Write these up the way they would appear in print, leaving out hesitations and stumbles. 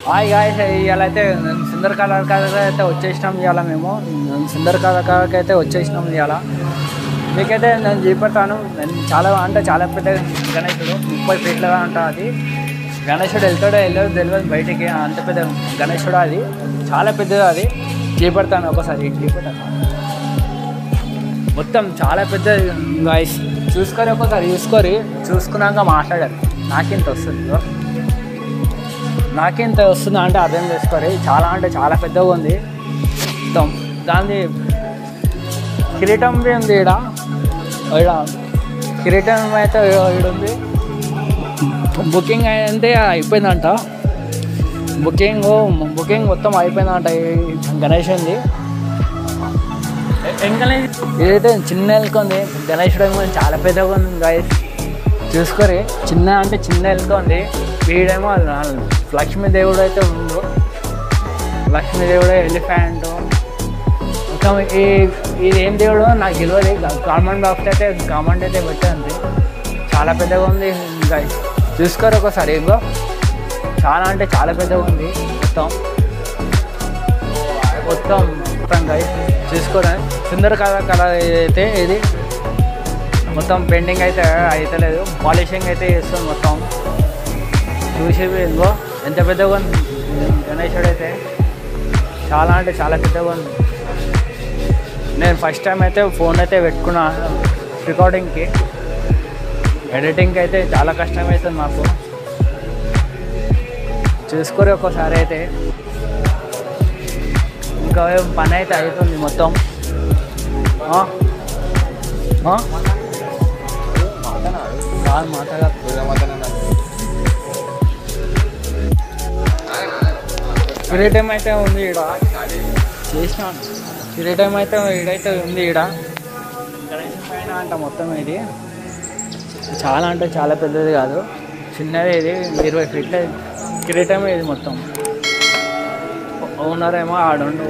Hi guys, ఇవాళ అయితే సుందర్ కళాకారుకి అయితే వచ్చేసినాం. ఇవాళ మేము సుందర్ కళాకారుకి అయితే వచ్చేసినాం. ఇవాళ మీకైతే నేను చూపెడతాను. చాలా అంటే చాలా పెద్ద గణేశుడు, 30 ఫీట్లుగా ఉంటుంది. అది గణేశుడు వెళ్తాడో వెళ్ళదు తెలియదు బయటికి, అంత పెద్ద గణేశుడు. అది చాలా పెద్దది. అది చూపెడతాను ఒకసారి. చూపెడతాను మొత్తం చాలా పెద్దది గాయ్స్. చూసుకొని ఒకసారి చూసుకున్నాక మాట్లాడారు. నాకింత వస్తుంది అంటే అర్థం చేసుకోరు. చాలా అంటే చాలా పెద్దగా ఉంది మొత్తం. దాని కిరీటం ఉంది. ఈడ కిరీటం అయితే ఈడుంది. బుకింగ్ అయితే అయిపోయిందంట. బుకింగ్ మొత్తం అయిపోయిందంట ఈ గణేషుంది. ఇదైతే చిన్న ఎలుక ఉంది. గణేశుడు ఏమో చాలా పెద్దగా ఉంది గాయస్. చూసుకోరి, చిన్న అంటే చిన్న ఎలుక ఉంది. వీడేమో లక్ష్మీదేవుడు అయితే ఉండు. లక్ష్మీదేవుడు, ఎలిఫెంట్ మొత్తం. ఇది ఏం దేవుడు నాకు తెలియదు. కామెంట్ బాక్స్ అయితే కామెంట్ అయితే పెట్టండి. చాలా పెద్దగా ఉంది గాయస్. చూసుకోరు ఒకసారి. ఇంకో చాలా అంటే చాలా పెద్దగా ఉంది మొత్తం గాయస్. చూసుకోరా, సుందర కళ అయితే ఇది మొత్తం పెయింటింగ్ అయితే అవుతలేదు, పాలిషింగ్ అయితే చేస్తుంది మొత్తం. చూసి ఇంకో ఎంత పెద్దగా ఉంది గణేశుడు అయితే. చాలా అంటే చాలా పెద్దగా ఉంది. నేను ఫస్ట్ టైం అయితే ఫోన్ అయితే పెట్టుకున్నా రికార్డింగ్కి. ఎడిటింగ్కి అయితే చాలా కష్టమవుతుంది నాకు. చూసుకొని ఒక్కోసారి అయితే ఇంకా పని అయితే అవుతుంది మొత్తం. కిరీటం అయితే ఉంది ఈడ. చేసినాను కిరీటం అయితే ఈడైతే ఉంది. ఈడ గణేశ పైన అంట మొత్తం. ఇది చాలా అంటే చాలా పెద్దది కాదు, చిన్నది. ఇది 20 ఫీట్ల కిరీటం ఇది మొత్తం. ఓనర్ ఏమో ఆడుండు.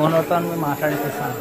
ఓనర్తో మాట్లాడిస్తాను.